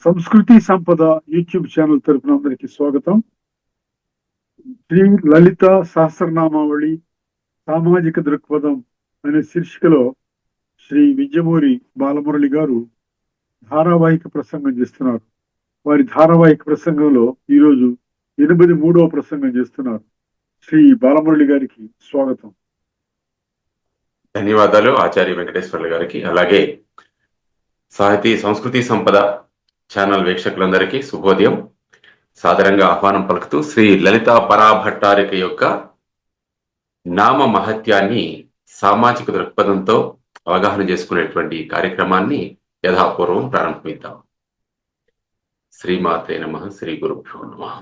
సంస్కృతి సంపద YouTube channel తరపున అందరికి స్వాగతం. శ్రీ లలిత సహస్రనామావళి సామాజిక దృక్పథం అనే శీర్షికలో శ్రీ విద్యమూరి బాలమురళి గారు ధారావాహిక ప్రసంగం చేస్తున్నారు. వారి ధారావాహిక ప్రసంగంలో ఈరోజు 83వ ప్రసంగం చేస్తున్నారు. శ్రీ బాలమురళి గారికి స్వాగతం. ధన్యవాదాలు ఆచార్య వెంకటేశ్వర్లు గారికి, అలాగే సాహితీ సంస్కృతి సంపద ఛానల్ వీక్షకులందరికీ శుభోదయం. సాదరంగా ఆహ్వానం పలుకుతూ శ్రీ లలితా పరాభట్టారిక యొక్క నామ మహత్యాన్ని సామాజిక దృక్పథంతో అవగాహన చేసుకునేటువంటి కార్యక్రమాన్ని యథాపూర్వం ప్రారంభిద్దాం. శ్రీమాతే నమః. శ్రీ గురుభ్యో నమః.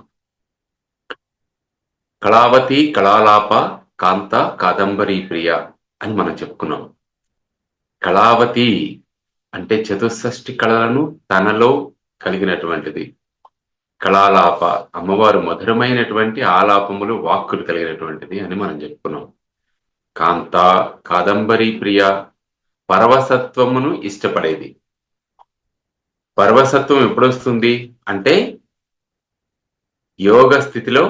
కళావతి కళాలాప కాంత కాదంబరీ ప్రియ అని మనం చెప్పుకున్నాం. కళావతి అంటే చతుషష్ఠి కళలను తనలో కలిగినటువంటిది. కళాలాప అమ్మవారు మధురమైనటువంటి ఆలాపములు వాక్కులు కలిగినటువంటిది అని మనం చెప్పుకున్నాం. కాంత కాదంబరీ ప్రియ పరవసత్వమును ఇష్టపడేది. పరవసత్వం ఎప్పుడు వస్తుంది అంటే యోగ స్థితిలో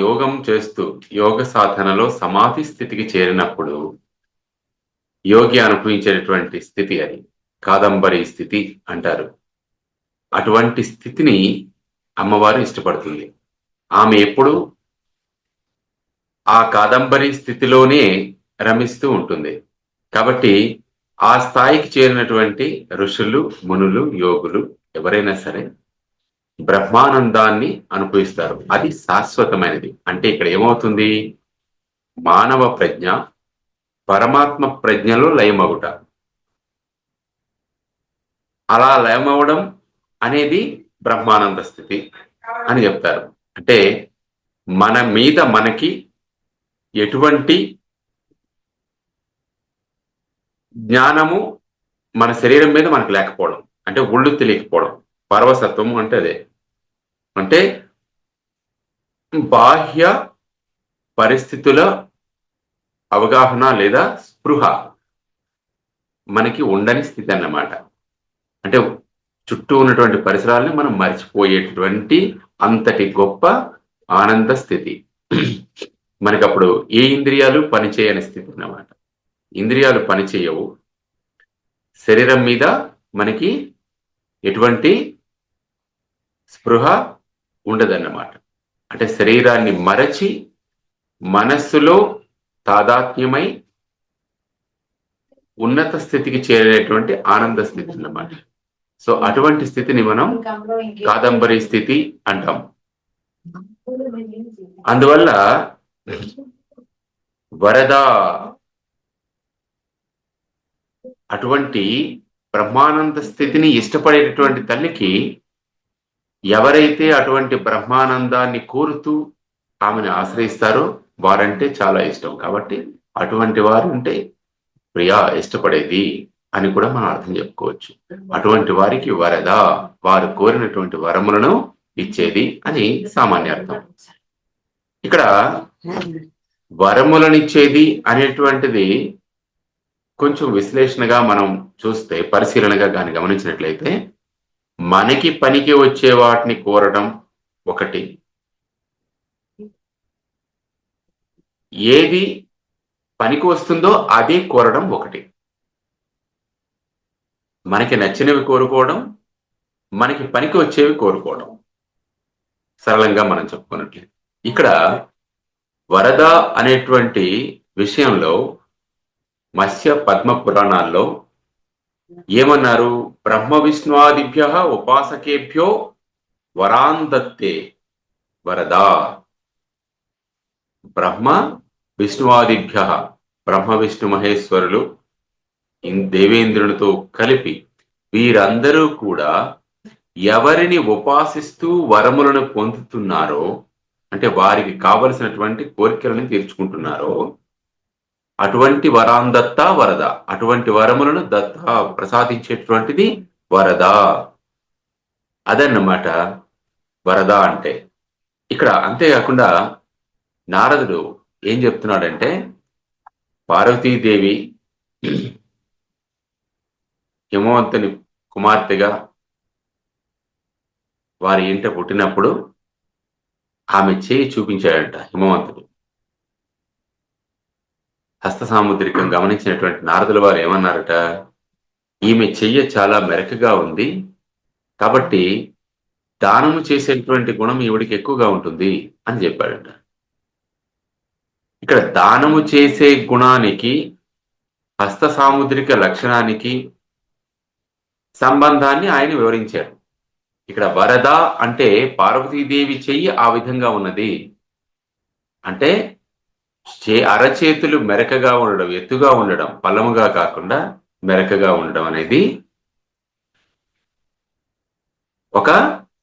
యోగం చేస్తూ యోగ సాధనలో సమాధి స్థితికి చేరినప్పుడు యోగి అనుభవించేటటువంటి స్థితి అది కాదంబరి స్థితి అంటారు. అటువంటి స్థితిని అమ్మవారు ఇష్టపడుతుంది. ఆమె ఎప్పుడు ఆ కాదంబరి స్థితిలోనే రమిస్తూ ఉంటుంది. కాబట్టి ఆ స్థాయికి చేరినటువంటి ఋషులు, మునులు, యోగులు ఎవరైనా సరే బ్రహ్మానందాన్ని అనుభవిస్తారు. అది శాశ్వతమైనది. అంటే ఇక్కడ ఏమవుతుంది? మానవ ప్రజ్ఞ పరమాత్మ ప్రజ్ఞలో లయమవుట. అలా లయమవడం అనేది బ్రహ్మానంద స్థితి అని చెప్తారు. అంటే మన మీద మనకి ఎటువంటి జ్ఞానము మన శరీరం మీద మనకు లేకపోవడం, అంటే ఒళ్ళు తెలియకపోవడం. పరవసత్వము అంటే అదే. అంటే బాహ్య పరిస్థితుల అవగాహన లేదా స్పృహ మనకి ఉండని స్థితి అన్నమాట. అంటే చుట్టూ ఉన్నటువంటి పరిసరాలని మనం మర్చిపోయేటటువంటి అంతటి గొప్ప ఆనంద స్థితి. మనకప్పుడు ఏ ఇంద్రియాలు పనిచేయని స్థితి అన్నమాట. ఇంద్రియాలు పనిచేయవు. శరీరం మీద మనకి ఎటువంటి స్పృహ ఉండదన్నమాట. అంటే శరీరాన్ని మరచి మనస్సులో తాదాత్మ్యమై ఉన్నత స్థితికి చేరేటువంటి ఆనంద స్థితి అన్నమాట. సో అటువంటి స్థితిని మనం కాదంబరి స్థితి అంటాం. అందువల్ల వరద అటువంటి బ్రహ్మానంద స్థితిని ఇష్టపడేటటువంటి తల్లికి ఎవరైతే అటువంటి బ్రహ్మానందాన్ని కోరుతూ ఆమెను ఆశ్రయిస్తారో వారంటే చాలా ఇష్టం. కాబట్టి అటువంటి వారు అంటే ప్రియా ఇష్టపడేది అని కూడా మనం అర్థం చెప్పుకోవచ్చు. అటువంటి వారికి వరద, వారు కోరినటువంటి వరములను ఇచ్చేది అని సామాన్య అర్థం. ఇక్కడ వరములనిచ్చేది అనేటువంటిది కొంచెం విశ్లేషణగా మనం చూస్తే, పరిశీలనగా కానీ గమనించినట్లయితే, మనకి పనికి వచ్చే వాటిని కోరడం ఒకటి, ఏది పనికి వస్తుందో అదే కోరడం ఒకటి. మనకి నచ్చినవి కోరుకోవడం, మనకి పనికి వచ్చేవి కోరుకోవడం. సరళంగా మనం చెప్పుకున్నట్లే ఇక్కడ వరద అనేటువంటి విషయంలో మత్స్య పద్మ పురాణాల్లో ఏమన్నారు? బ్రహ్మ విష్ణువాదిభ్య ఉపాసకేభ్యో వరాందత్తే వరద. బ్రహ్మ విష్ణువాదిభ్య, బ్రహ్మ విష్ణు మహేశ్వరులు దేవేంద్రునితో కలిపి వీరందరూ కూడా ఎవరిని ఉపాసిస్తూ వరములను పొందుతున్నారో, అంటే వారికి కావలసినటువంటి కోరికలను తీర్చుకుంటున్నారో, అటువంటి వరాందత్త వరద, అటువంటి వరములను దత్త ప్రసాదించేటువంటిది వరద. అదన్నమాట వరద అంటే. ఇక్కడ అంతేకాకుండా నారదుడు ఏం చెప్తున్నాడంటే, పార్వతీదేవి హిమవంతుని కుమార్తెగా వారి ఇంట పుట్టినప్పుడు ఆమె చేయి చూపించాడంట హిమవంతుడు. హస్త సాముద్రికం గమనించినటువంటి నారదుల వారు ఏమన్నారట, ఈమె చెయ్య చాలా మెరకగా ఉంది, కాబట్టి దానము చేసేటువంటి గుణం ఈవిడికి ఎక్కువగా ఉంటుంది అని చెప్పాడట. ఇక్కడ దానము చేసే గుణానికి హస్త సాముద్రిక లక్షణానికి సంబంధాన్ని ఆయన వివరించారు. ఇక్కడ వరద అంటే పార్వతీదేవి చెయ్యి ఆ విధంగా ఉన్నది అంటే అరచేతులు మెరకగా ఉండడం, ఎత్తుగా ఉండడం, పల్లముగా కాకుండా మెరకగా ఉండడం అనేది ఒక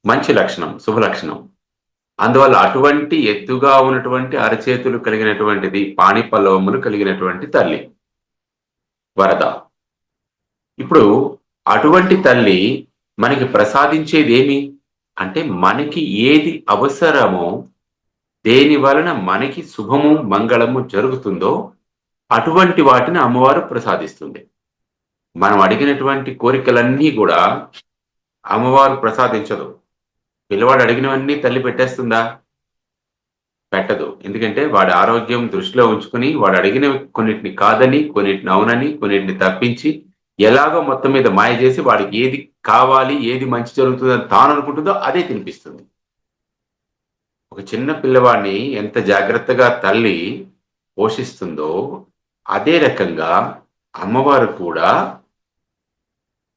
మంచి లక్షణం, శుభ లక్షణం. అందువల్ల అటువంటి ఎత్తుగా ఉన్నటువంటి అరచేతులు కలిగినటువంటిది, పాణి పల్లవములు కలిగినటువంటి తల్లి వరద. ఇప్పుడు అటువంటి తల్లి మనకి ప్రసాదించేది ఏమి అంటే, మనకి ఏది అవసరమో, దేని వలన మనకి శుభము మంగళము జరుగుతుందో అటువంటి వాటిని అమ్మవారు ప్రసాదిస్తుంది. మనం అడిగినటువంటి కోరికలన్నీ కూడా అమ్మవారు ప్రసాదించదు. పిల్లవాడు అడిగినవన్నీ తల్లి పెట్టేస్తుందా? పెట్టదు. ఎందుకంటే వాడి ఆరోగ్యం దృష్టిలో ఉంచుకుని వాడు అడిగిన కొన్నిటిని కాదని, కొన్నిటిని అవునని, కొన్నిటిని తప్పించి ఎలాగో మొత్తం మీద మాయ చేసి వాడికి ఏది కావాలి, ఏది మంచి జరుగుతుందని తాను అనుకుంటుందో అదే తినిపిస్తుంది. ఒక చిన్న పిల్లవాడిని ఎంత జాగ్రత్తగా తల్లి పోషిస్తుందో అదే రకంగా అమ్మవారు కూడా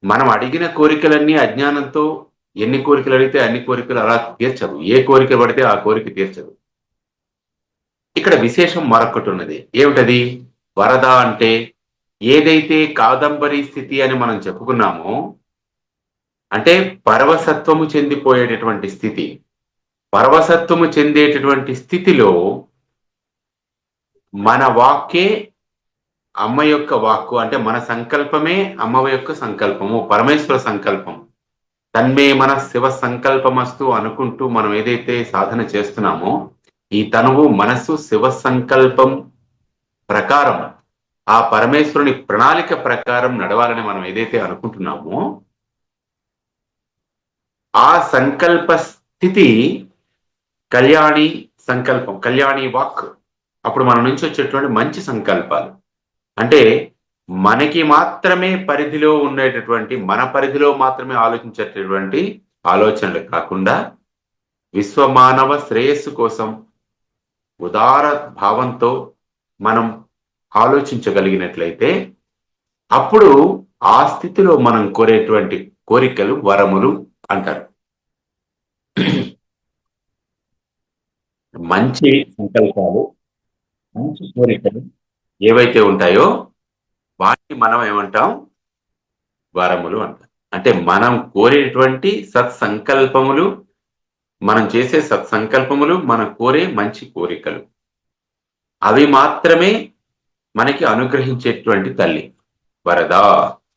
మనం అడిగిన కోరికలన్నీ అజ్ఞానంతో, ఎన్ని కోరికలు అడిగితే అన్ని కోరికలు అలా తీర్చదు. ఏ కోరిక పడితే ఆ కోరిక తీర్చదు. ఇక్కడ విశేషం మరొకటి ఉన్నది. ఏమిటది? వరద అంటే ఏదైతే కాదంబరి స్థితి అని మనం చెప్పుకున్నామో, అంటే పరవసత్వము చెందిపోయేటటువంటి స్థితి. పరవసత్వము చెందేటటువంటి స్థితిలో మన వాక్కే అమ్మ యొక్క వాక్కు, అంటే మన సంకల్పమే అమ్మ యొక్క సంకల్పము, పరమేశ్వర సంకల్పం. తన్మే మన శివ సంకల్పమస్తు అనుకుంటూ మనం ఏదైతే సాధన చేస్తున్నామో, ఈ తనువు మనస్సు శివ సంకల్పం ప్రకారం, ఆ పరమేశ్వరుని ప్రణాళిక ప్రకారం నడవాలని మనం ఏదైతే అనుకుంటున్నామో, ఆ సంకల్ప స్థితి కళ్యాణి సంకల్పం, కళ్యాణి వాక్. అప్పుడు మన నుంచి వచ్చేటువంటి మంచి సంకల్పాలు, అంటే మనకి మాత్రమే పరిధిలో ఉండేటటువంటి, మన పరిధిలో మాత్రమే ఆలోచించేటటువంటి ఆలోచనలు కాకుండా విశ్వమానవ శ్రేయస్సు కోసం ఉదార భావంతో మనం ఆలోచించగలిగినట్లయితే అప్పుడు ఆ స్థితిలో మనం కోరేటువంటి కోరికలు వరములు అంటారు. మంచి సంకల్పాలు, మంచి కోరికలు ఏవైతే ఉంటాయో వాటిని మనం ఏమంటాం? వరములు అంటాం. అంటే మనం కోరేటువంటి సత్సంకల్పములు, మనం చేసే సత్సంకల్పములు, మనం కోరే మంచి కోరికలు, అవి మాత్రమే మనకి అనుగ్రహించేటువంటి తల్లి వరద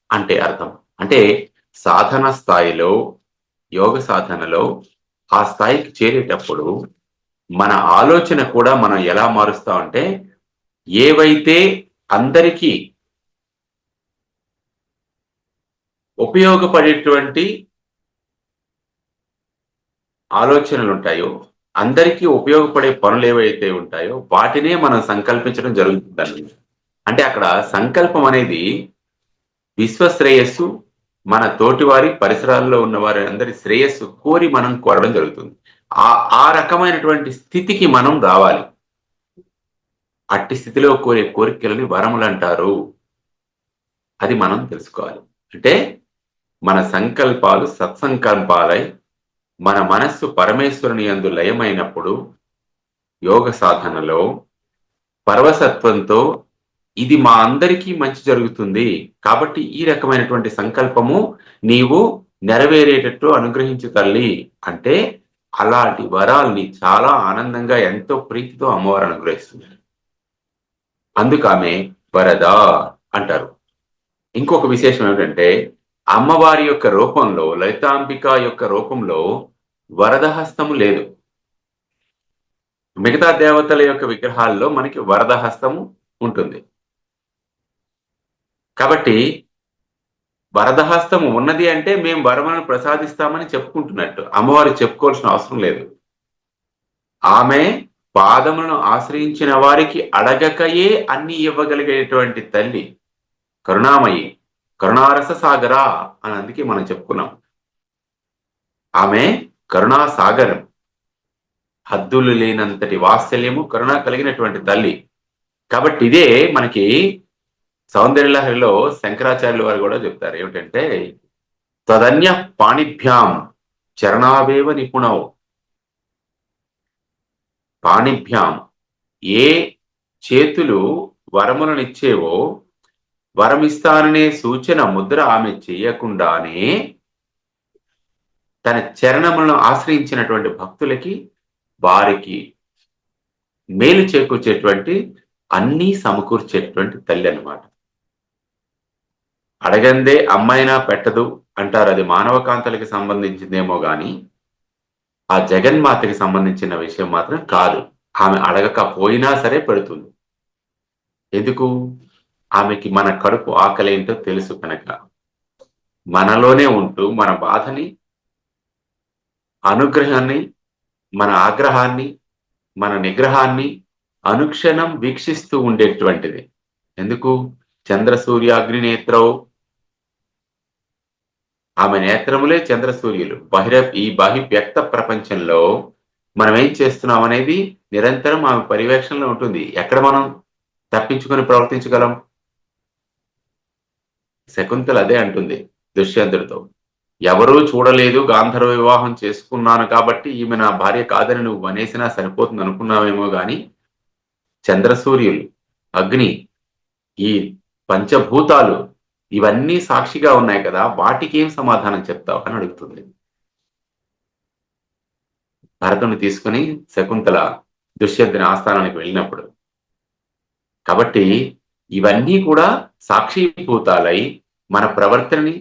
అంటే అర్థం. అంటే సాధన స్థాయిలో, యోగ సాధనలో ఆ స్థాయికి చేరేటప్పుడు మన ఆలోచన కూడా మనం ఎలా మారుస్తామంటే, ఏవైతే అందరికీ ఉపయోగపడేటువంటి ఆలోచనలు ఉంటాయో, అందరికీ ఉపయోగపడే పనులు ఏవైతే ఉంటాయో వాటినే మనం సంకల్పించడం జరుగుతుంది. అంటే అక్కడ సంకల్పం అనేది విశ్వశ్రేయస్సు, మన తోటివారి పరిసరాల్లో ఉన్న వారి అందరి శ్రేయస్సు కోరి మనం కోరడం జరుగుతుంది. ఆ రకమైనటువంటి స్థితికి మనం రావాలి. అట్టి స్థితిలో కోరే కోరికలని వరములు అంటారు. అది మనం తెలుసుకోవాలి. అంటే మన సంకల్పాలు సత్సంకల్పాలై మన మనస్సు పరమేశ్వరుని యందు లయమైనప్పుడు యోగ సాధనలో పరవసత్వంతో ఇది మా అందరికీ మంచి జరుగుతుంది, కాబట్టి ఈ రకమైనటువంటి సంకల్పము నీవు నెరవేరేటట్టు అనుగ్రహించు తల్లి అంటే, అలాంటి వరాల్ని చాలా ఆనందంగా ఎంతో ప్రీతితో అమ్మవారు అనుగ్రహిస్తుంది. అందుకు ఆమె వరద అంటారు. ఇంకొక విశేషం ఏమిటంటే, అమ్మవారి యొక్క రూపంలో, లలితాంబిక యొక్క రూపంలో వరదహస్తము లేదు. మిగతా దేవతల యొక్క విగ్రహాల్లో మనకి వరదహస్తము ఉంటుంది. కాబట్టి వరదహస్తము ఉన్నది అంటే మేము వరములను ప్రసాదిస్తామని చెప్పుకుంటున్నట్టు. అమ్మవారు చెప్పుకోవాల్సిన అవసరం లేదు. ఆమె పాదములను ఆశ్రయించిన వారికి అడగకయే అన్ని ఇవ్వగలిగేటువంటి తల్లి, కరుణామయి, కరుణారస సాగరా అని అందుకే మనం చెప్పుకున్నాం. ఆమె కరుణా సాగరం, హద్దులు లేనంతటి వాత్సల్యము, కరుణ కలిగినటువంటి తల్లి. కాబట్టి ఇదే మనకి సౌందర్యలహరిలో శంకరాచార్యుల వారు కూడా చెప్తారు ఏమిటంటే, తదన్య పాణిభ్యాం చరణావేవ నిపుణౌ. పాణిభ్యాం, ఏ చేతులు వరములనిచ్చేవో వరమిస్తాననే సూచన ముద్ర ఆమె చేయకుండానే తన చరణములను ఆశ్రయించినటువంటి భక్తులకి, వారికి మేలు చేకూర్చేటువంటి అన్నీ సమకూర్చేటువంటి తల్లి అన్నమాట. అడగందే అమ్మైనా పెట్టదు అంటారు. అది మానవ కాంతలకి సంబంధించిందేమో గాని ఆ జగన్మాతకి సంబంధించిన విషయం మాత్రం కాదు. ఆమె అడగకపోయినా సరే పెడుతుంది. ఎందుకు? ఆమెకి మన కడుపు ఆకలేంటో తెలుసు కనుక. మనలోనే ఉంటూ మన బాధని, అనుగ్రహాన్ని, మన ఆగ్రహాన్ని, మన నిగ్రహాన్ని అనుక్షణం వీక్షిస్తూ ఉండేటువంటిది. ఎందుకు? చంద్ర సూర్యాగ్ని నేత్రవు. ఆమె నేత్రములే చంద్ర సూర్యులు. ఈ వ్యక్త ప్రపంచంలో మనం ఏం చేస్తున్నాం అనేది నిరంతరం ఆమె పర్యవేక్షణలో ఉంటుంది. ఎక్కడ మనం తప్పించుకొని ప్రవర్తించగలం? శకుంతల అదే అంటుంది దుష్యంతుడితో. ఎవరూ చూడలేదు, గాంధర్వ వివాహం చేసుకున్నాను కాబట్టి ఈమె నా భార్య కాదని నువ్వు అనేసినా సరిపోతుంది అనుకున్నావేమో గాని, చంద్రసూర్యులు, అగ్ని, ఈ పంచభూతాలు ఇవన్నీ సాక్షిగా ఉన్నాయి కదా, వాటికి ఏం సమాధానం చెప్తావు అని అడుగుతుంది. భరతుని తీసుకుని శకుంతల దుష్యంతుని ఆస్థానానికి వెళ్ళినప్పుడు. కాబట్టి ఇవన్నీ కూడా సాక్షిభూతాలై మన ప్రవర్తనని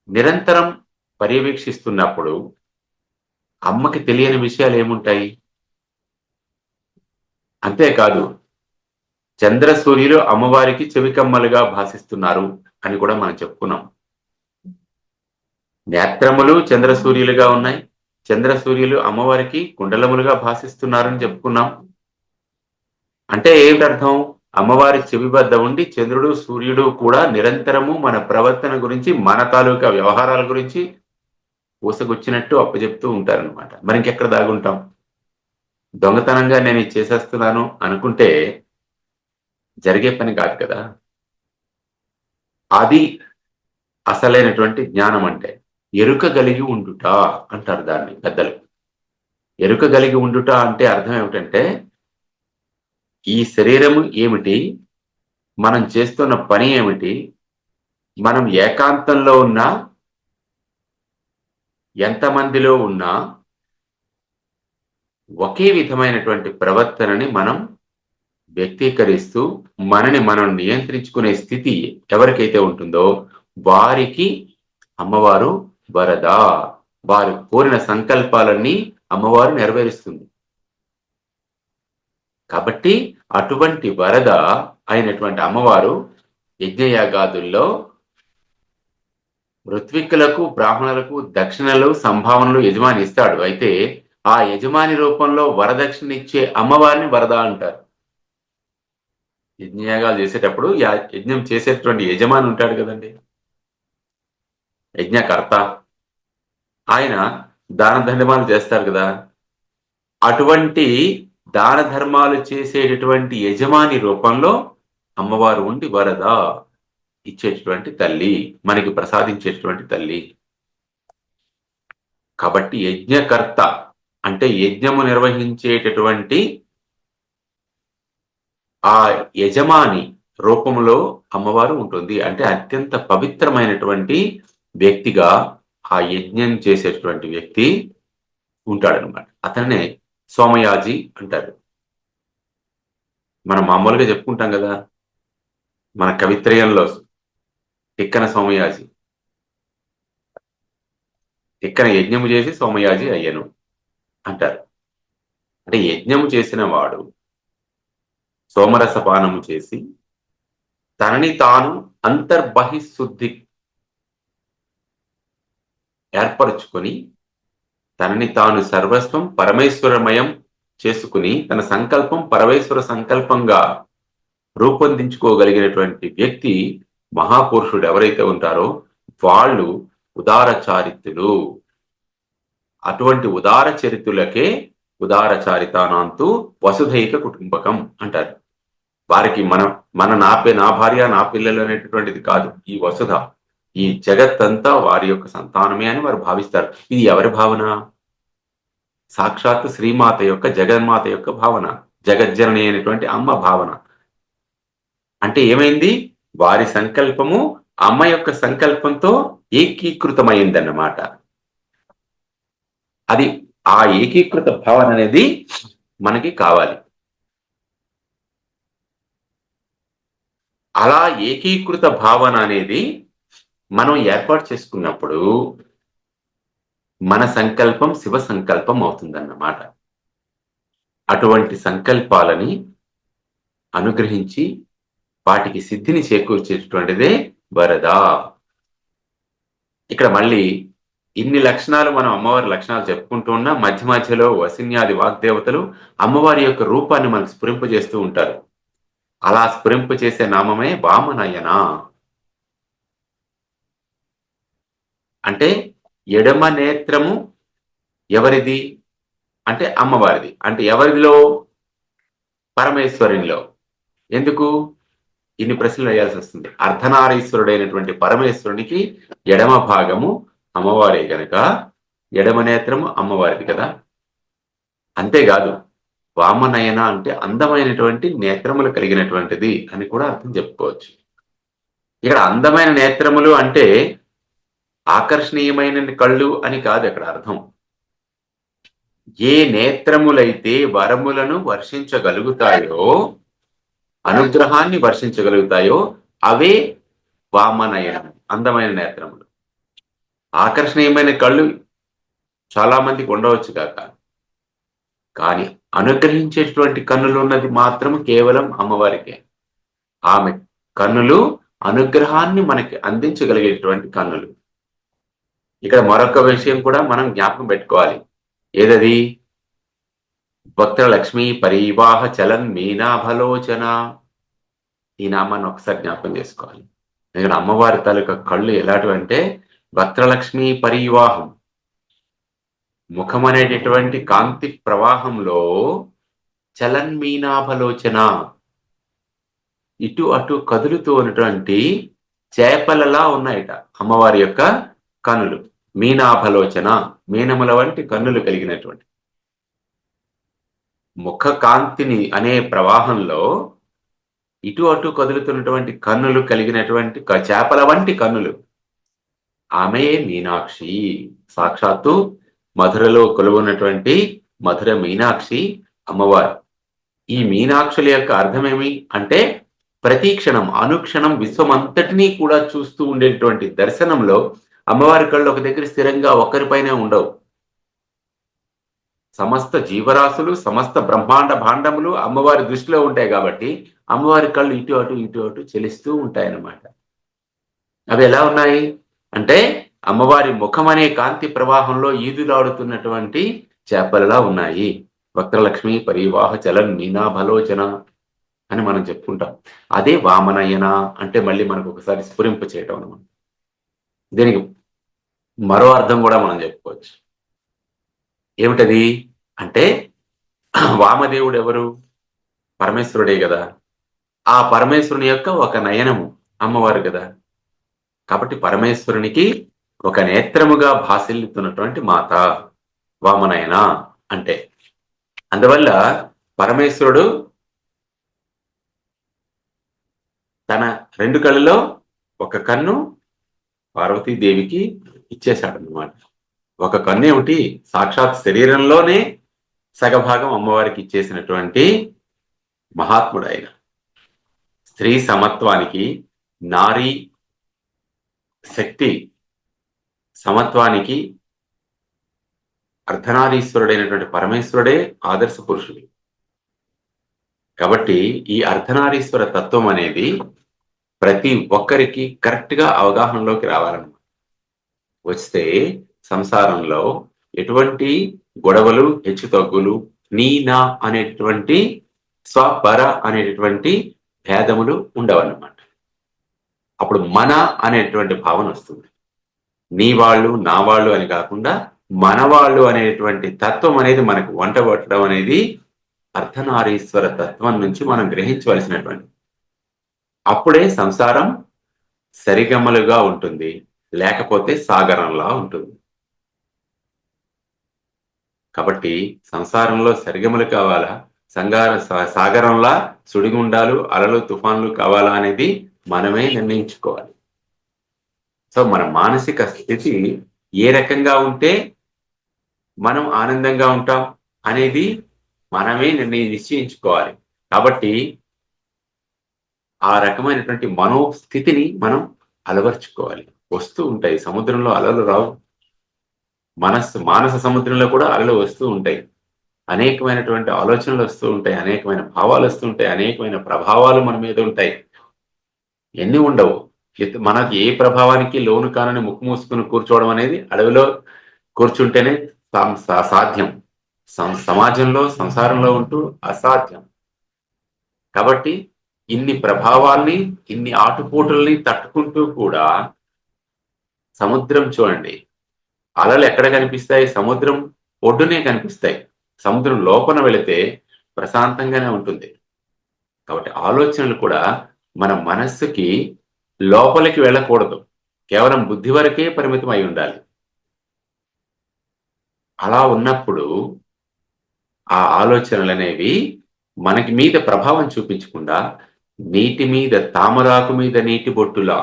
నిరంతరం పర్యవేక్షిస్తున్నప్పుడు అమ్మకి తెలియని విషయాలు ఏముంటాయి? అంతేకాదు, చంద్ర సూర్యులు అమ్మవారికి చెవికమ్మలుగా భాషిస్తున్నారు అని కూడా మనం చెప్పుకున్నాం. నేత్రములు చంద్ర సూర్యులుగా ఉన్నాయి. చంద్ర సూర్యులు అమ్మవారికి కుండలములుగా భాషిస్తున్నారని చెప్పుకున్నాం. అంటే ఏమిటర్థం? అమ్మవారి చెవి వద్ద ఉండి చంద్రుడు సూర్యుడు కూడా నిరంతరము మన ప్రవర్తన గురించి, మన తాలూకా వ్యవహారాల గురించి ఊసగుచ్చినట్టు అప్పచెప్తూ ఉంటారనమాట. మరి ఇంకెక్కడ దాగుంటాం? దొంగతనంగా నేను ఇది చేసేస్తున్నాను అనుకుంటే జరిగే పని కాదు కదా. అది అసలైనటువంటి జ్ఞానం అంటే. ఎరుక కలిగి ఉండుట అంటారు దాన్ని పెద్దలు. ఎరుక కలిగి ఉండుట అంటే అర్థం ఏమిటంటే, ఈ శరీరము ఏమిటి, మనం చేస్తున్న పని ఏమిటి, మనం ఏకాంతంలో ఉన్నా, ఎంతమందిలో ఉన్నా ఒకే విధమైనటువంటి ప్రవర్తనని మనం వ్యక్తీకరిస్తూ మనని మనం నియంత్రించుకునే స్థితి ఎవరికైతే ఉంటుందో వారికి అమ్మవారు వరద. వారు కోరిన సంకల్పాలన్నీ అమ్మవారు నెరవేరుస్తుంది. కాబట్టి అటువంటి వరద అయినటువంటి అమ్మవారు యజ్ఞయాగాదుల్లో ఋత్విక్కులకు, బ్రాహ్మణులకు దక్షిణలు, సంభావనలు యజమాని ఇస్తాడు. అయితే ఆ యజమాని రూపంలో వరదక్షిణ ఇచ్చే అమ్మవారిని వరద అంటారు. యజ్ఞయాగాలు చేసేటప్పుడు యజ్ఞం చేసేటువంటి యజమాని ఉంటాడు కదండి, యజ్ఞకర్త. ఆయన దాన ధర్మాలు చేస్తారు కదా. అటువంటి దాన ధర్మాలు చేసేటటువంటి యజమాని రూపంలో అమ్మవారు ఉండి వరద ఇచ్చేటటువంటి తల్లి, మనకి ప్రసాదించేటటువంటి తల్లి. కాబట్టి యజ్ఞకర్త అంటే యజ్ఞము నిర్వహించేటటువంటి ఆ యజమాని రూపంలో అమ్మవారు ఉంటుంది. అంటే అత్యంత పవిత్రమైనటువంటి వ్యక్తిగా ఆ యజ్ఞం చేసేటువంటి వ్యక్తి ఉంటాడనమాట. అతన్నే సోమయాజి అంటారు. మనం మామూలుగా చెప్పుకుంటాం కదా, మన కవిత్రయంలో తిక్కన సోమయాజి, తిక్కన యజ్ఞము చేసి సోమయాజి అయ్యను అంటారు. అంటే యజ్ఞము చేసిన వాడు సోమరసపానము చేసి తనని తాను అంతర్బహిశుద్ధి ఏర్పరచుకొని తనని తాను సర్వస్వం పరమేశ్వరమయం చేసుకుని తన సంకల్పం పరమేశ్వర సంకల్పంగా రూపొందించుకోగలిగినటువంటి వ్యక్తి మహాపురుషుడు ఎవరైతే ఉంటారో వాళ్ళు ఉదార చారిత్రులు. అటువంటి ఉదార చరిత్రులకే ఉదార చారితానాంతు వసుధైక కుటుంబకం అంటారు. వారికి నా భార్య నా పిల్లలు అనేటటువంటిది కాదు ఈ వసుధ. ఈ జగత్తంతా వారి యొక్క సంతానమే అని వారు భావిస్తారు. ఇది ఎవరి భావన? సాక్షాత్ శ్రీమాత యొక్క, జగన్మాత యొక్క భావన, జగజ్జనని అయినటువంటి అమ్మ భావన. అంటే ఏమైంది? వారి సంకల్పము అమ్మ యొక్క సంకల్పంతో ఏకీకృతమైందన్నమాట. అది ఆ ఏకీకృత భావన అనేది మనకి కావాలి. అలా ఏకీకృత భావన అనేది మనం ఏర్పాటు చేసుకున్నప్పుడు మన సంకల్పం శివ సంకల్పం అవుతుందన్నమాట. అటువంటి సంకల్పాలని అనుగ్రహించి వాటికి సిద్ధిని చేకూర్చేటువంటిదే వరద. ఇక్కడ మళ్ళీ ఇన్ని లక్షణాలు మనం అమ్మవారి లక్షణాలు చెప్పుకుంటూ ఉన్నా మధ్య మధ్యలో వసిన్యాది వాగ్దేవతలు అమ్మవారి యొక్క రూపాన్ని మనకు స్ఫురింపజేస్తూ ఉంటారు. అలా స్ఫురింప చేసే నామమే వామనయన. అంటే ఎడమ నేత్రము ఎవరిది అంటే అమ్మవారిది. అంటే ఎవరిదిలో? పరమేశ్వరునిలో. ఎందుకు ఇన్ని ప్రశ్నలు వేయాల్సి వస్తుంది? అర్ధనారీశ్వరుడైనటువంటి పరమేశ్వరునికి ఎడమ భాగము అమ్మవారే గనక ఎడమ నేత్రము అమ్మవారిది కదా. అంతేకాదు వామనయన అంటే అందమైనటువంటి నేత్రములు కలిగినటువంటిది అని కూడా అర్థం చెప్పుకోవచ్చు. ఇక్కడ అందమైన నేత్రములు అంటే ఆకర్షణీయమైన కళ్ళు అని కాదు అక్కడ అర్థం. ఏ నేత్రములైతే వరములను వర్షించగలుగుతాయో, అనుగ్రహాన్ని వర్షించగలుగుతాయో అవే వామనయనం, అందమైన నేత్రములు. ఆకర్షణీయమైన కళ్ళు చాలా మందికి ఉండవచ్చు కాక, కానీ అనుగ్రహించేటువంటి కన్నులు ఉన్నది మాత్రం కేవలం అమ్మవారికే. ఆమె కన్నులు అనుగ్రహాన్ని మనకి అందించగలిగేటువంటి కన్నులు. ఇక్కడ మరొక విషయం కూడా మనం జ్ఞాపకం పెట్టుకోవాలి. ఏదది? వక్త్రలక్ష్మి పరివాహ చలన్ మీనాభలోచన. ఈ నామాన్ని ఒకసారి జ్ఞాపకం చేసుకోవాలి. ఇక్కడ అమ్మవారి తాలూకా కళ్ళు ఎలాంటివంటే వక్త్రలక్ష్మి పరివాహం, ముఖం అనేటటువంటి కాంతి ప్రవాహంలో చలన్ మీనాభలోచన, ఇటు అటు కదులుతూ ఉన్నటువంటి చేపలలా ఉన్నాయట అమ్మవారి యొక్క కన్నులు. మీనాభలోచన, మీనముల వంటి కన్నులు కలిగినటువంటి ముఖ కాంతిని అనే ప్రవాహంలో ఇటు అటు కదులుతున్నటువంటి కన్నులు కలిగినటువంటి చేపల వంటి కన్నులు. ఆమె మీనాక్షి. సాక్షాత్తు మధురలో కొలువున్నటువంటి మధుర మీనాక్షి అమ్మవారు. ఈ మీనాక్షుల యొక్క అర్థమేమి అంటే ప్రతి క్షణం అనుక్షణం విశ్వమంతటినీ కూడా చూస్తూ ఉండేటువంటి దర్శనంలో అమ్మవారి కళ్ళు ఒక దగ్గర స్థిరంగా ఒక్కరిపైనే ఉండవు. సమస్త జీవరాశులు, సమస్త బ్రహ్మాండ భాండములు అమ్మవారి దృష్టిలో ఉంటాయి కాబట్టి అమ్మవారి కళ్ళు ఇటు అటు ఇటు అటు చెలిస్తూ ఉంటాయన్నమాట. అవి ఎలా ఉన్నాయి అంటే అమ్మవారి ముఖం అనే కాంతి ప్రవాహంలో ఈదులాడుతున్నటువంటి చేపలలా ఉన్నాయి. వక్రలక్ష్మి పరివాహ చలన్ మీనాభలోచన అని మనం చెప్పుకుంటాం. అదే వామనయన అంటే మళ్ళీ మనకు ఒకసారి స్ఫురింప చేయటం అనమాట. దీనికి మరో అర్థం కూడా మనం చెప్పుకోవచ్చు. ఏమిటది అంటే వామదేవుడు ఎవరు? పరమేశ్వరుడే కదా. ఆ పరమేశ్వరుని యొక్క ఒక నయనము అమ్మవారు కదా. కాబట్టి పరమేశ్వరునికి ఒక నేత్రముగా భాసిల్లుతున్నటువంటి మాత వామనయన అంటే. అందువల్ల పరమేశ్వరుడు తన రెండు కళ్ళలో ఒక కన్ను పార్వతీదేవికి ఇచ్చేశాడనమాట. ఒక కన్ను ఏమిటి? సాక్షాత్ శరీరంలోనే సగభాగం అమ్మవారికి ఇచ్చేసినటువంటి మహాత్ముడు ఆయన. స్త్రీ సమత్వానికి, నారీ శక్తి సమత్వానికి అర్ధనారీశ్వరుడైనటువంటి పరమేశ్వరుడే ఆదర్శ పురుషుడు. కాబట్టి ఈ అర్ధనారీశ్వర తత్వం అనేది ప్రతి ఒక్కరికి కరెక్ట్ గా అవగాహనలోకి రావాలన్నమాట. వస్తే సంసారంలో ఎటువంటి గొడవలు, హెచ్చుతగ్గులు, నీ నా అనేటువంటి స్వపర అనేటటువంటి భేదములు ఉండవన్నమాట. అప్పుడు మన అనేటువంటి భావన వస్తుంది. నీ వాళ్ళు, నా వాళ్ళు అని కాకుండా మన వాళ్ళు అనేటువంటి తత్వం అనేది మనకు వంట పట్టడం అనేది అర్ధనారీశ్వర తత్వం నుంచి మనం గ్రహించవలసినటువంటి. అప్పుడే సంసారం సరిగమలుగా ఉంటుంది, లేకపోతే సాగరంలా ఉంటుంది. కాబట్టి సంసారంలో సరిగమలు కావాలా, సాగరంలా సుడిగుండాలు, అలలు, తుఫాన్లు కావాలా అనేది మనమే నిర్ణయించుకోవాలి. సో మన మానసిక స్థితి ఏ రకంగా ఉంటే మనం ఆనందంగా ఉంటాం అనేది మనమే నిశ్చయించుకోవాలి. కాబట్టి ఆ రకమైనటువంటి మనోస్థితిని మనం అలవర్చుకోవాలి. వస్తూ ఉంటాయి, సముద్రంలో అలలు రావు, మానస సముద్రంలో కూడా అలలు వస్తూ ఉంటాయి. అనేకమైనటువంటి ఆలోచనలు వస్తూ ఉంటాయి, అనేకమైన భావాలు వస్తూ ఉంటాయి, అనేకమైన ప్రభావాలు మన మీద ఉంటాయి. ఎన్ని ఉండవు. మనకి ఏ ప్రభావానికి లోను కానని ముక్కు మూసుకుని కూర్చోవడం అనేది అడవిలో కూర్చుంటేనే సాధ్యం, సమాజంలో సంసారంలో ఉంటూ అసాధ్యం. కాబట్టి ఇన్ని ప్రభావాల్ని, ఇన్ని ఆటుపోటుల్ని తట్టుకుంటూ కూడా సముద్రం చూడండి, అలలు ఎక్కడ కనిపిస్తాయి? సముద్రం ఒడ్డునే కనిపిస్తాయి. సముద్రం లోపల వెళితే ప్రశాంతంగానే ఉంటుంది. కాబట్టి ఆలోచనలు కూడా మన మనస్సుకి లోపలికి వెళ్ళకూడదు, కేవలం బుద్ధి వరకే పరిమితం అయి ఉండాలి. అలా ఉన్నప్పుడు ఆ ఆలోచనలు అనేవి మనకి మీద ప్రభావం చూపించకుండా నీటి మీద, తామరాకు మీద నీటి బొట్టులా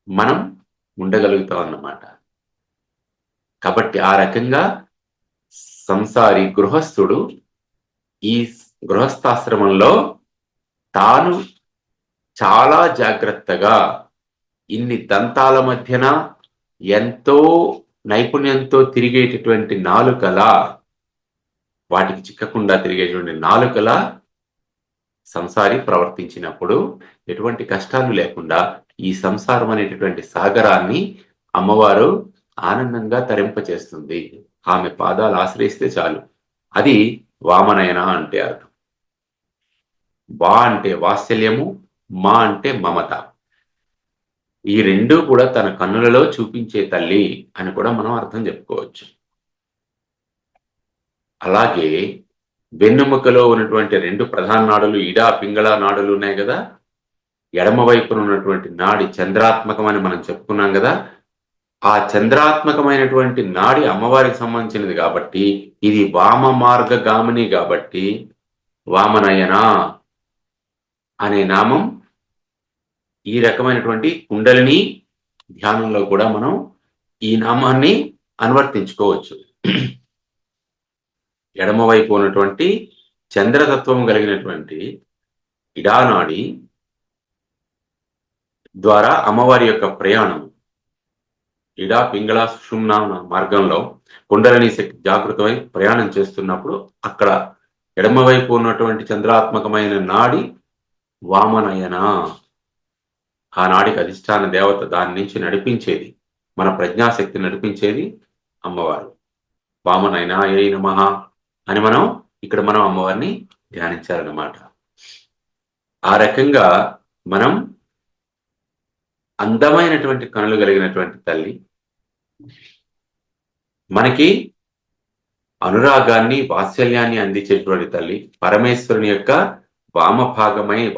మనం ఉండగలుగుతాం అన్నమాట. కాబట్టి ఆ రకంగా సంసారి గృహస్థుడు ఈ గృహస్థాశ్రమంలో తాను చాలా జాగ్రత్తగా ఇన్ని దంతాల మధ్యన ఎంతో నైపుణ్యంతో తిరిగేటటువంటి నాలుకల, వాటికి చిక్కకుండా తిరిగేటువంటి నాలుకల సంసారి ప్రవర్తించినప్పుడు ఎటువంటి కష్టాలు లేకుండా ఈ సంసారం అనేటటువంటి సాగరాన్ని అమ్మవారు ఆనందంగా తరింపచేస్తుంది. ఆమె పాదాలు ఆశ్రయిస్తే చాలు. అది వామనయన అంటే అర్థం. వా అంటే వాత్సల్యము, మా అంటే మమత. ఈ రెండూ కూడా తన కన్నులలో చూపించే తల్లి అని కూడా మనం అర్థం చెప్పుకోవచ్చు. అలాగే వెన్నెముకలో ఉన్నటువంటి రెండు ప్రధాన నాడులు, ఇడా పింగళ నాడులు ఉన్నాయి కదా. ఎడమ వైపున ఉన్నటువంటి నాడి చంద్రాత్మకమని మనం చెప్పుకున్నాం కదా. ఆ చంద్రాత్మకమైనటువంటి నాడి అమ్మవారికి సంబంధించినది కాబట్టి ఇది వామ మార్గగామిని కాబట్టి వామనయన అనే నామం ఈ రకమైనటువంటి కుండలిని ధ్యానంలో కూడా మనం ఈ నామాన్ని అనువర్తించుకోవచ్చు. ఎడమవైపు ఉన్నటువంటి చంద్రతత్వం కలిగినటువంటి ఇడానాడి ద్వారా అమ్మవారి యొక్క ప్రయాణం ఇడా పింగళ సుషుమ్న మార్గంలో కుండలిని శక్తి జాగృతమై ప్రయాణం చేస్తున్నప్పుడు అక్కడ ఎడమవైపు ఉన్నటువంటి చంద్రాత్మకమైన నాడి వామనయన, ఆ నాడికి అధిష్టాన దేవత, దాని నుంచి నడిపించేది, మన ప్రజ్ఞాశక్తి నడిపించేది అమ్మవారు. వామనయనాయై నమః అని మనం అమ్మవారిని ధ్యానించాలన్నమాట. ఆ రకంగా మనం అందమైనటువంటి కనులు కలిగినటువంటి తల్లి, మనకి అనురాగాన్ని, వాత్సల్యాన్ని అందించేటువంటి తల్లి, పరమేశ్వరుని యొక్క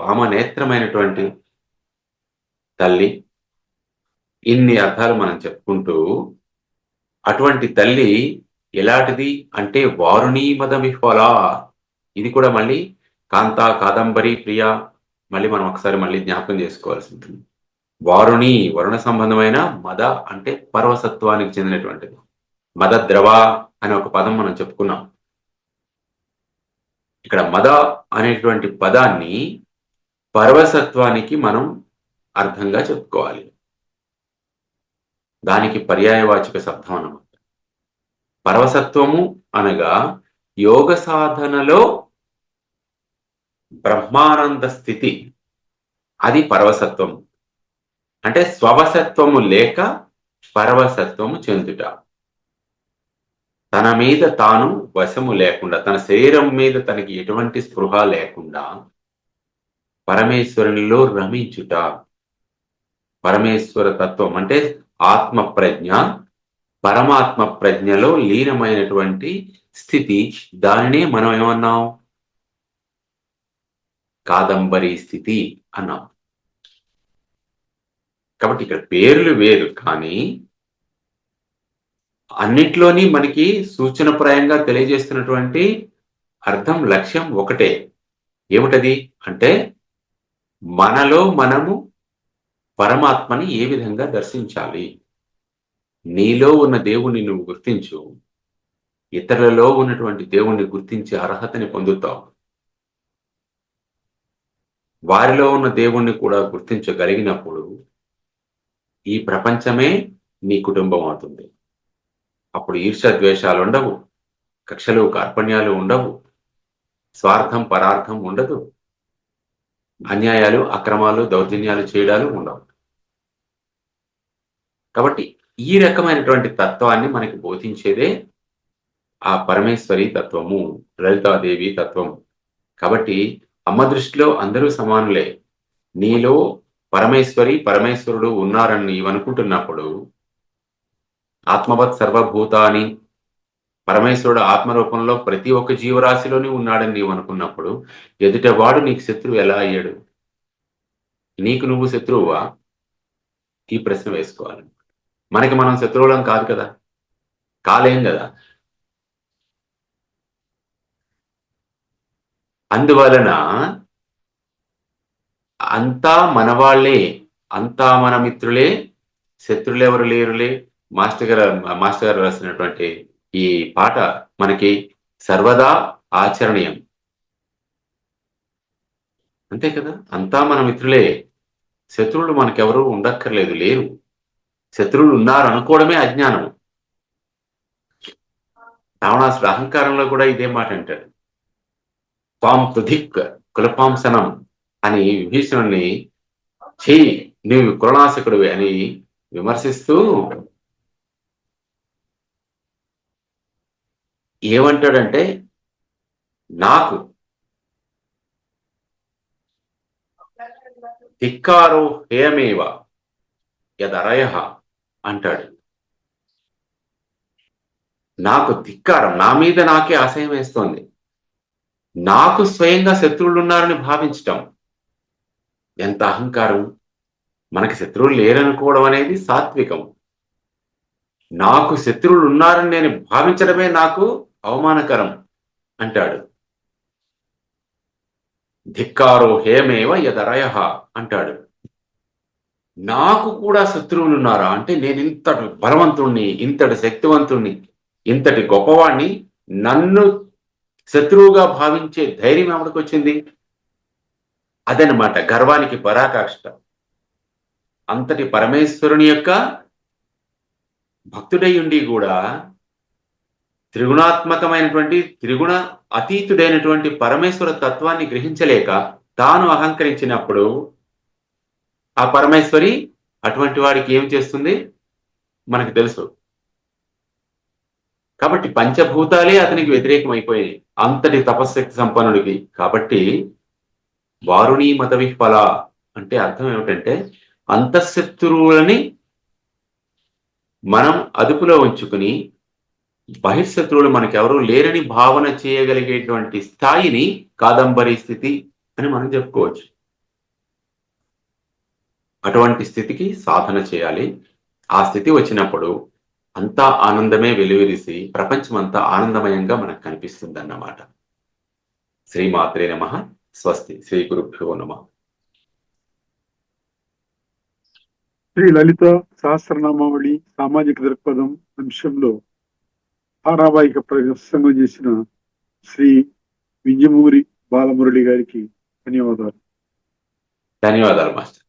వామనేత్రమైనటువంటి తల్లి, ఇన్ని అర్థాలు మనం చెప్పుకుంటూ, అటువంటి తల్లి ఎలాంటిది అంటే వారుణీ మదమిఫల. ఇది కూడా మళ్ళీ కాంతా, కాదంబరి, ప్రియ మళ్ళీ మనం ఒకసారి జ్ఞాపకం చేసుకోవాల్సి ఉంటుంది. వారుణి వరుణ సంబంధమైన, మద అంటే పరవసత్వానికి చెందినటువంటిది. మద ద్రవ అనే ఒక పదం మనం చెప్పుకున్నాం. ఇక్కడ మద అనేటువంటి పదాన్ని పరవసత్వానికి మనం అర్థంగా చెప్పుకోవాలి. దానికి పర్యాయవాచక శబ్దం అన్నమాట. పరవసత్వము అనగా యోగ సాధనలో బ్రహ్మానంద స్థితి, అది పరవసత్వము. అంటే స్వవసత్వము లేక పరవశత్వము చెందుట. తన మీద తాను వశము లేకుండా, తన శరీరం మీద తనకి ఎటువంటి స్పృహ లేకుండా పరమేశ్వరునిలో రమించుట. పరమేశ్వర తత్వం అంటే ఆత్మ ప్రజ్ఞ, పరమాత్మ ప్రజ్ఞలో లీనమైనటువంటి స్థితి. దానినే మనం ఏమన్నాం? కాదంబరి స్థితి అన్నాం. కాబట్టి ఇక్కడ పేర్లు వేరు, కానీ అన్నిట్లోని మనకి సూచనప్రాయంగా తెలియజేస్తున్నటువంటి అర్థం, లక్ష్యం ఒకటే. ఏమిటది అంటే మనలో మనము పరమాత్మని ఏ విధంగా దర్శించాలి. నీలో ఉన్న దేవుణ్ణి నువ్వు గుర్తించు, ఇతరులలో ఉన్నటువంటి దేవుణ్ణి గుర్తించే అర్హతని పొందుతావు. వారిలో ఉన్న దేవుణ్ణి కూడా గుర్తించగలిగినప్పుడు ఈ ప్రపంచమే నీ కుటుంబం అవుతుంది. అప్పుడు ఈర్ష్య ద్వేషాలు ఉండవు, కక్షలు కార్పణ్యాలు ఉండవు, స్వార్థం పరార్థం ఉండదు, అన్యాయాలు అక్రమాలు దౌర్జన్యాలు చేయడాలు ఉండవు. కాబట్టి ఈ రకమైనటువంటి తత్వాన్ని మనకి బోధించేదే ఆ పరమేశ్వరి తత్వము, లలితాదేవి తత్వం. కాబట్టి అమ్మ దృష్టిలో అందరూ సమానులే. నీలో పరమేశ్వరి పరమేశ్వరుడు ఉన్నారని నీవనుకుంటున్నప్పుడు, ఆత్మవత్ సర్వభూతాని, పరమేశ్వరుడు ఆత్మరూపంలో ప్రతి ఒక్క జీవరాశిలోని ఉన్నాడని నీవు అనుకున్నప్పుడు, ఎదుటవాడు నీకు శత్రువు ఎలా అయ్యాడు? నీకు నువ్వు శత్రువువా? ఈ ప్రశ్న వేసుకోవాలి. మనకి మనం శత్రువులం కాదు కదా, కాలేం కదా. అందువలన అంతా మనవాళ్లే, అంతా మన మిత్రులే, శత్రులెవరు లేరులే. మాస్టర్ గారు రాసినటువంటి ఈ పాట మనకి సర్వదా ఆచరణీయం. అంతే కదా, అంతా మన మిత్రులే, శత్రువులు మనకెవరూ ఉండక్కర్లేదు, లేరు. శత్రువులు ఉన్నారు అనుకోవడమే అజ్ఞానం. రావణాసుడు అహంకారంలో కూడా ఇదే మాట అంటాడు. పాం తుధిక్ కులపాంసనం అని విభీషణుని చెయ్యి, నీవు కులనాశకుడివి అని విమర్శిస్తూ ఏమంటాడంటే, నాకు ధిక్కారో హేయమేవ యదరయ అంటాడు. నాకు ధిక్కారం, నా మీద నాకే అసహ్యం వేస్తోంది. నాకు స్వయంగా శత్రువులు ఉన్నారని భావించటం ఎంత అహంకారం. మనకి శత్రువులు లేరనుకోవడం అనేది సాత్వికం. నాకు శత్రువులు ఉన్నారని నేను భావించడమే నాకు అవమానకరం అంటాడు. ధిక్కారో హేమేవ యదరయ అంటాడు. నాకు కూడా శత్రువులు ఉన్నారా అంటే, నేను ఇంతటి బలవంతుణ్ణి, ఇంతటి శక్తివంతుణ్ణి, ఇంతటి గొప్పవాణ్ణి, నన్ను శత్రువుగా భావించే ధైర్యం ఎవరికి వచ్చింది? అదనమాట గర్వానికి పరాకాష్ట. అంతటి పరమేశ్వరుని యొక్క భక్తుడై ఉండి కూడా త్రిగుణాత్మకమైనటువంటి, త్రిగుణ అతీతుడైనటువంటి పరమేశ్వర తత్వాన్ని గ్రహించలేక తాను అహంకరించినప్పుడు ఆ పరమేశ్వరి అటువంటి వాడికి ఏం చేస్తుంది మనకు తెలుసు. కాబట్టి పంచభూతాలే అతనికి వ్యతిరేకమైపోయాయి అంతటి తపశక్తి సంపన్నుడికి. కాబట్టి వారుణీ మత విఫల అంటే అర్థం ఏమిటంటే, అంతఃశత్రువులని మనం అదుపులో ఉంచుకుని బహిర్శత్రువులు మనకెవరూ లేరని భావన చేయగలిగేటువంటి స్థాయిని కాదంబరి స్థితి అని మనం చెప్పుకోవచ్చు. అటువంటి స్థితికి సాధన చేయాలి. ఆ స్థితి వచ్చినప్పుడు అంతా ఆనందమే వెలువరిసి ప్రపంచమంతా ఆనందమయంగా మనకు కనిపిస్తుంది అన్నమాట. శ్రీమాత్రే నమః. స్వస్తి. శ్రీ గురుభ్యో నమః. శ్రీ లలిత సహస్రనామావళి సామాజిక దృక్పథం అంశంలో ధారావాహిక ప్రసంగం చేసిన శ్రీ వింజమూరి బాలమురళి గారికి ధన్యవాదాలు. ధన్యవాదాలు మాస్టర్.